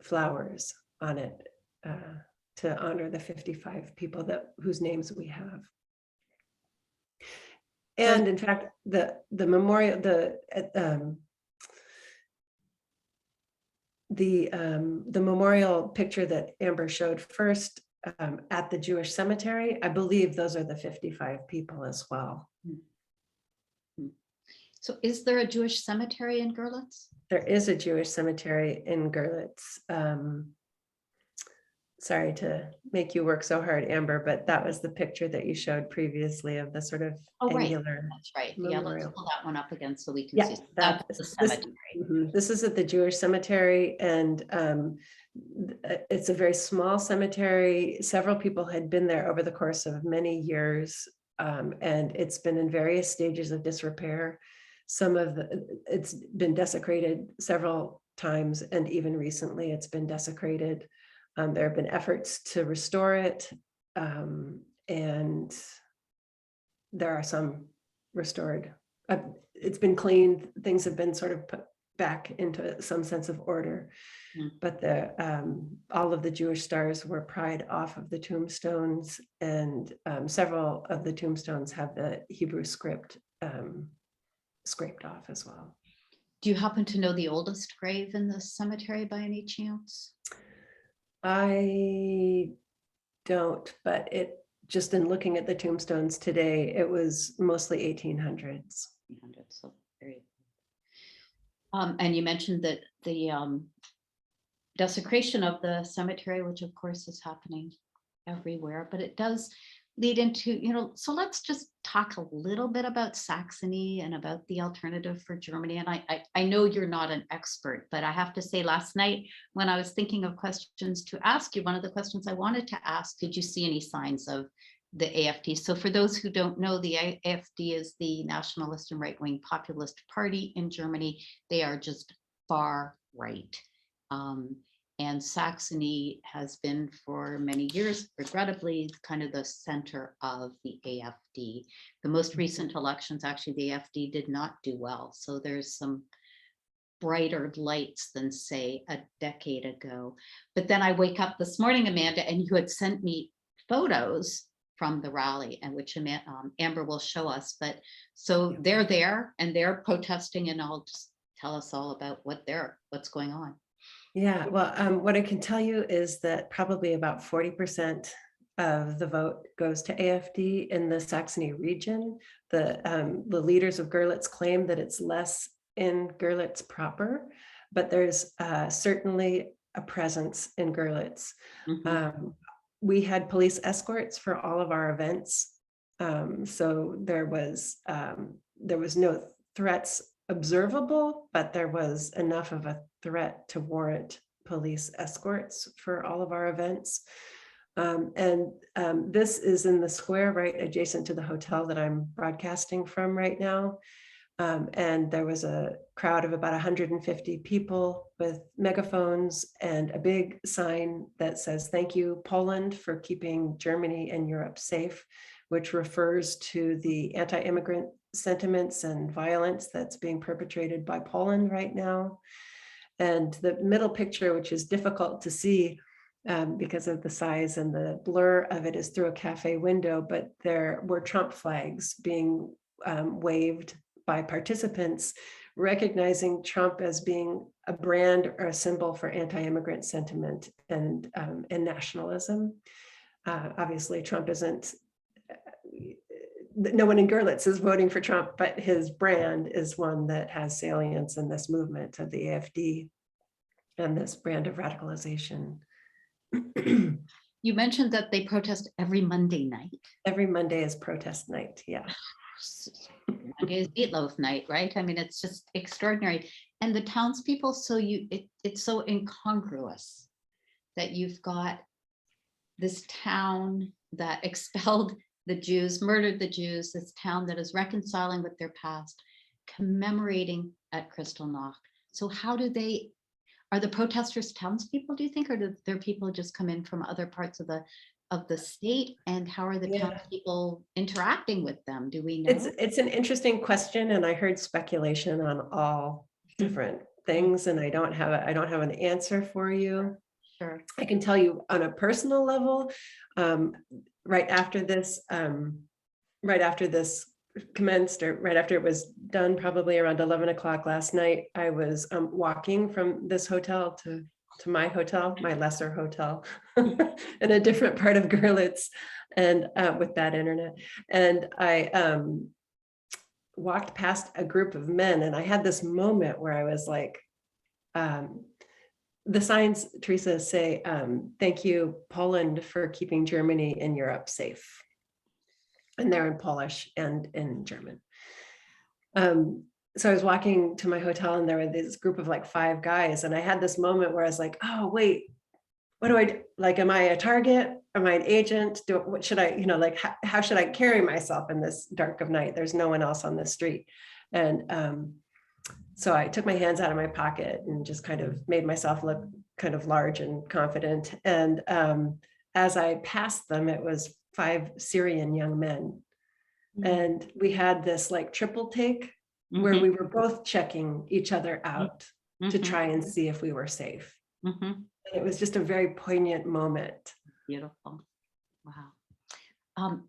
flowers on it to honor the 55 people whose names we have. And in fact, the memorial, the memorial picture that Amber showed first at the Jewish cemetery, I believe those are the 55 people as well. So is there a Jewish cemetery in Goerlitz? There is a Jewish cemetery in Goerlitz. Sorry to make you work so hard, Amber, but that was the picture that you showed previously of the sort of angular. That's right. Yeah, let's memorial. pull that one up again so we can Yeah, see. That's the cemetery. This is at the Jewish cemetery, and it's a very small cemetery. Several people had been there over the course of many years, and it's been in various stages of disrepair. It's been desecrated several times, and even recently it's been desecrated. There have been efforts to restore it, and there are some restored. It's been cleaned, things have been sort of put back into some sense of order, but all of the Jewish stars were pried off of the tombstones, and several of the tombstones have the Hebrew script scraped off as well. Do you happen to know the oldest grave in the cemetery by any chance? I don't, but just in looking at the tombstones today, it was mostly 1800s. So very. And you mentioned that the desecration of the cemetery, which of course is happening everywhere, but it does lead into, so let's just talk a little bit about Saxony and about the alternative for Germany. And I know you're not an expert, but I have to say last night when I was thinking of questions to ask you, one of the questions I wanted to ask, did you see any signs of the AfD? So for those who don't know, the AfD is the nationalist and right-wing populist party in Germany. They are just far right. And Saxony has been for many years, regrettably, kind of the center of the AfD. The most recent elections, actually, the AfD did not do well. So there's some brighter lights than, say, a decade ago. But then I wake up this morning, Amanda, and you had sent me photos from the rally, and which Amber will show us. But so they're there and they're protesting, and I'll just tell us all about what's going on. Yeah, well, what I can tell you is that probably about 40% of the vote goes to AfD in the Saxony region. The leaders of Goerlitz claim that it's less in Goerlitz proper, but there's certainly a presence in Goerlitz. We had police escorts for all of our events, so there was no threats observable, but there was enough of a threat to warrant police escorts for all of our events. This is in the square right adjacent to the hotel that I'm broadcasting from right now. And there was a crowd of about 150 people with megaphones and a big sign that says, "Thank you, Poland, for keeping Germany and Europe safe," which refers to the anti-immigrant sentiments and violence that's being perpetrated by Poland right now. And the middle picture, which is difficult to see because of the size and the blur of it, is through a cafe window, but there were Trump flags being waved by participants, recognizing Trump as being a brand or a symbol for anti-immigrant sentiment and nationalism. Obviously, Trump isn't, no one in Goerlitz is voting for Trump, but his brand is one that has salience in this movement of the AfD. and this brand of radicalization. You mentioned that they protest every Monday night. Every Monday is protest night. Yeah. Monday is meatloaf night, right? I mean, it's just extraordinary. And the townspeople, so it's so incongruous that you've got this town that expelled the Jews, murdered the Jews, this town that is reconciling with their past, commemorating at Kristallnacht. So how do they, are the protesters townspeople, do you think, or do their people just come in from other parts of the state? And how are the townspeople interacting with them? Do we know? It's an interesting question, and I heard speculation on all different things, and I don't have an answer for you. Sure. I can tell you on a personal level, right after this commenced, or right after it was done, probably around 11 o'clock last night, I was walking from this hotel to my hotel, my lesser hotel, in a different part of Goerlitz, and with bad internet. And I walked past a group of men, and I had this moment where I was like, the signs, Teresa, say, thank you, Poland, for keeping Germany and Europe safe. And they're in Polish and in German. So I was walking to my hotel, and there were this group of like 5 guys. And I had this moment where I was like, oh, wait, what do I do? Like, am I a target? Am I an agent? What should I, like, how should I carry myself in this dark of night? There's no one else on the street. And so I took my hands out of my pocket and just kind of made myself look kind of large and confident. And as I passed them, it was 5 Syrian young men. And we had this like triple take where we were both checking each other out to try and see if we were safe. And it was just a very poignant moment. Beautiful. Wow. I'm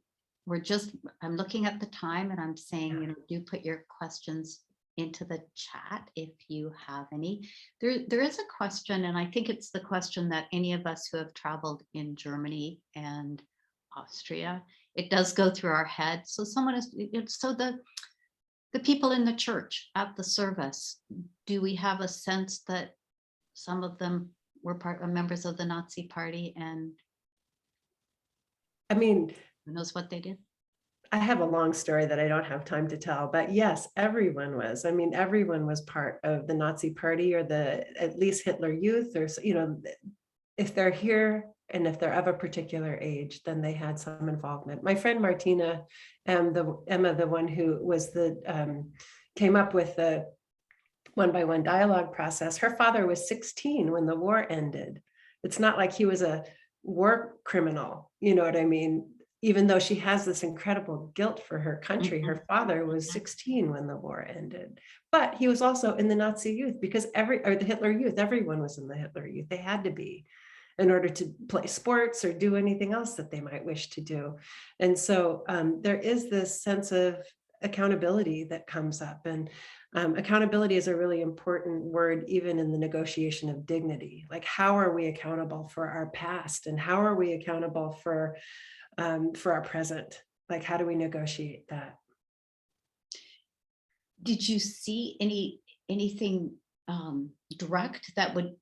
looking at the time, and I'm saying, do put your questions into the chat if you have any. There is a question, and I think it's the question that any of us who have traveled in Germany and Austria, it does go through our head. So the people in the church at the service, do we have a sense that some of them were members of the Nazi Party, and I mean, who knows what they did? I have a long story that I don't have time to tell, but yes, everyone was. I mean, everyone was part of the Nazi Party, or at least Hitler Youth, or, if they're here and if they're of a particular age, then they had some involvement. My friend Martina, Emma, the one who was came up with the one-by-one dialogue process, her father was 16 when the war ended. It's not like he was a war criminal, you know what I mean? Even though she has this incredible guilt for her country, her father was 16 when the war ended. But he was also in the Nazi Youth, because the Hitler Youth, everyone was in the Hitler Youth. They had to be, in order to play sports or do anything else that they might wish to do. And so there is this sense of accountability that comes up. And accountability is a really important word, even in the negotiation of dignity. Like, how are we accountable for our past? And how are we accountable for our present? Like, how do we negotiate that? Did you see anything direct that would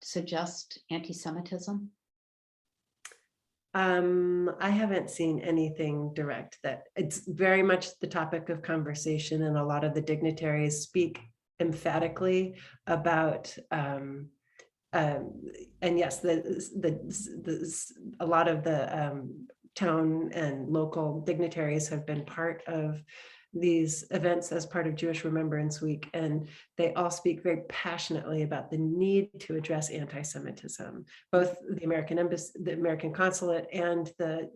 suggest anti-Semitism? I haven't seen anything direct. That it's very much the topic of conversation, and a lot of the dignitaries speak emphatically about and yes, a lot of the town and local dignitaries have been part of these events as part of Jewish Remembrance Week, and they all speak very passionately about the need to address anti-Semitism. Both the American Embassy, the American Consulate, and the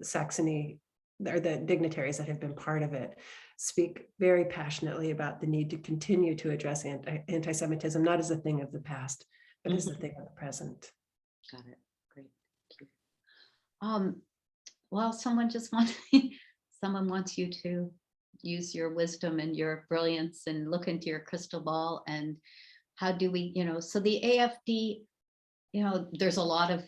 Saxony, or the dignitaries that have been part of it, speak very passionately about the need to continue to address anti-Semitism, not as a thing of the past, but as a thing of the present. Got it. Great. Thank you. Well, someone wants you to use your wisdom and your brilliance and look into your crystal ball, and how do we, so the AFD, there's a lot of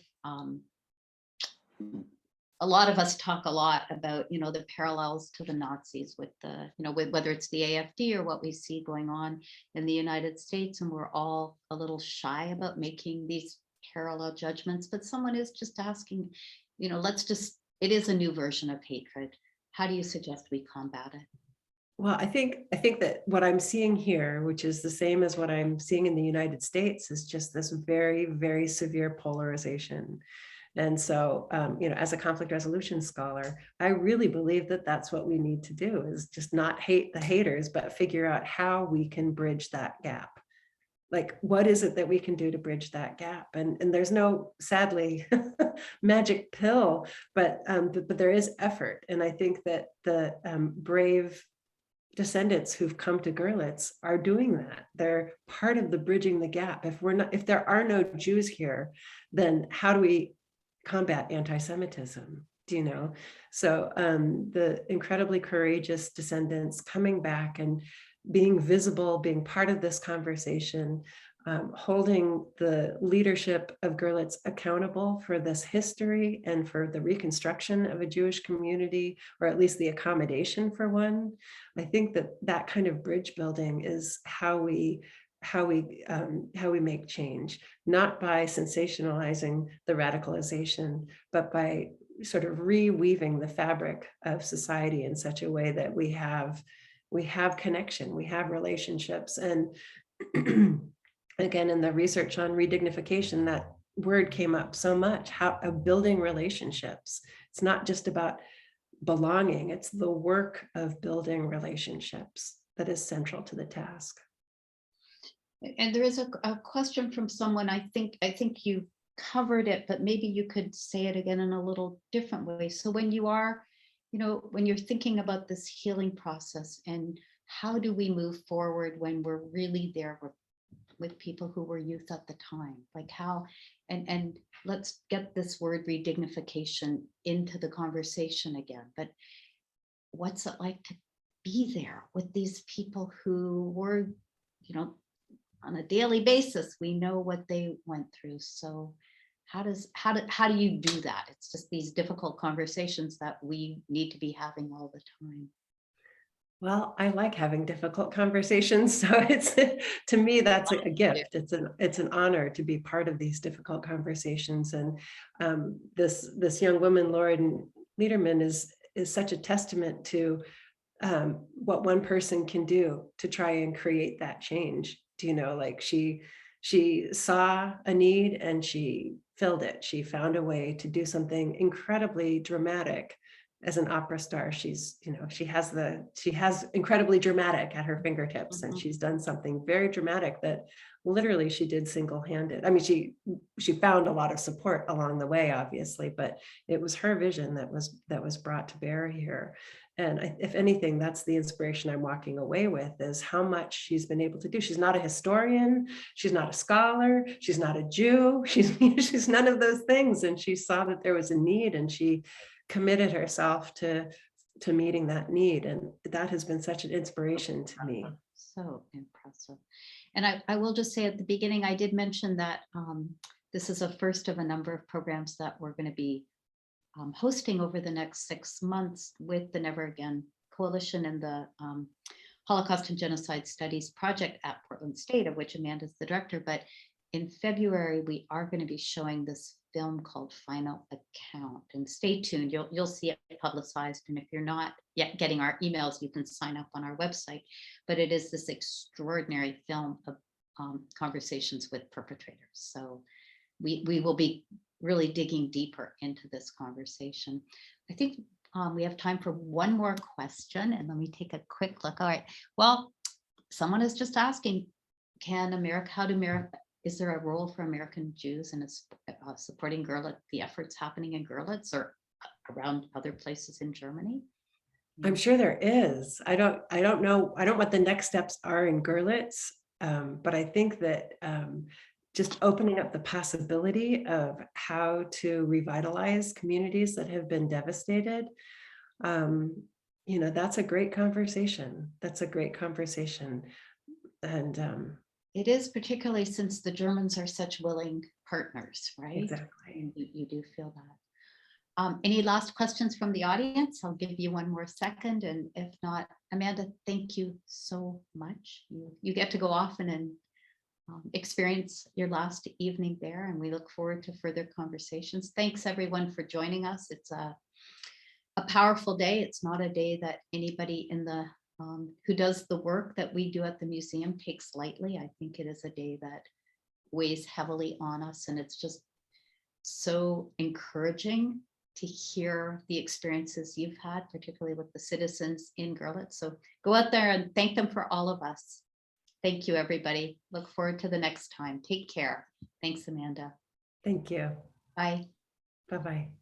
a lot of us talk a lot about, the parallels to the Nazis with with whether it's the AFD or what we see going on in the United States. And we're all a little shy about making these parallel judgments, but someone is just asking, it is a new version of hatred. How do you suggest we combat it? Well, I think that what I'm seeing here, which is the same as what I'm seeing in the United States, is just this very, very severe polarization. And so, as a conflict resolution scholar, I really believe that that's what we need to do, is just not hate the haters, but figure out how we can bridge that gap. Like, what is it that we can do to bridge that gap? And there's no, sadly, magic pill, but there is effort. And I think that the brave descendants who've come to Goerlitz are doing that. They're part of the bridging the gap. If there are no Jews here, then how do we combat anti-Semitism? So the incredibly courageous descendants coming back and being visible, being part of this conversation, holding the leadership of Goerlitz accountable for this history and for the reconstruction of a Jewish community, or at least the accommodation for one. I think that kind of bridge building is how we make change, not by sensationalizing the radicalization, but by sort of reweaving the fabric of society in such a way that we have connection, we have relationships. And again, in the research on redignification, that word came up so much, how building relationships. It's not just about belonging, it's the work of building relationships that is central to the task. And there is a question from someone, I think you covered it, but maybe you could say it again in a little different way. So when you are, when you're thinking about this healing process, and how do we move forward when we're really there with people who were youth at the time, like how, and let's get this word redignification into the conversation again, but what's it like to be there with these people who were, on a daily basis, we know what they went through. So how do you do that? It's just these difficult conversations that we need to be having all the time. Well, I like having difficult conversations. So it's, to me, that's a gift. It's an honor to be part of these difficult conversations. And this young woman, Lauren Lederman, is such a testament to what one person can do to try and create that change. Like she saw a need and she filled it. She found a way to do something incredibly dramatic. As an opera star, she has incredibly dramatic at her fingertips, mm-hmm. And she's done something very dramatic that literally she did single-handed. I mean, she found a lot of support along the way, obviously, but it was her vision that was brought to bear here. And if anything, that's the inspiration I'm walking away with, is how much she's been able to do. She's not a historian, she's not a scholar, she's not a Jew, she's none of those things. And she saw that there was a need, and she committed herself to meeting that need. And that has been such an inspiration to me. So impressive. And I will just say at the beginning, I did mention that this is a first of a number of programs that we're going to be hosting over the next 6 months with the Never Again Coalition and the Holocaust and Genocide Studies Project at Portland State, of which Amanda is the director. But in February, we are going to be showing this film called Final Account, and stay tuned. You'll see it publicized, and if you're not yet getting our emails, you can sign up on our website. But it is this extraordinary film of conversations with perpetrators. So we will be really digging deeper into this conversation. I think we have time for one more question, and let me take a quick look. All right. Well, someone is just asking, is there a role for American Jews in supporting Goerlitz, the efforts happening in Goerlitz or around other places in Germany? I'm sure there is. I don't know. I don't know what the next steps are in Goerlitz, but I think that just opening up the possibility of how to revitalize communities that have been devastated, that's a great conversation. And it is, particularly since the Germans are such willing partners, right? Exactly. You do feel Any last questions from the audience? I'll give you one more second, and if not, Amanda, thank you so much. You get to go off and experience your last evening there, and we look forward to further conversations. Thanks everyone for joining us. It's a powerful day. It's not a day that anybody in the who does the work that we do at the museum takes lightly. I think it is a day that weighs heavily on us, and it's just so encouraging to hear the experiences you've had, particularly with the citizens in Goerlitz. So go out there and thank them for all of us. Thank you, everybody. Look forward to the next time. Take care. Thanks, Amanda. Thank you. Bye. Bye-bye.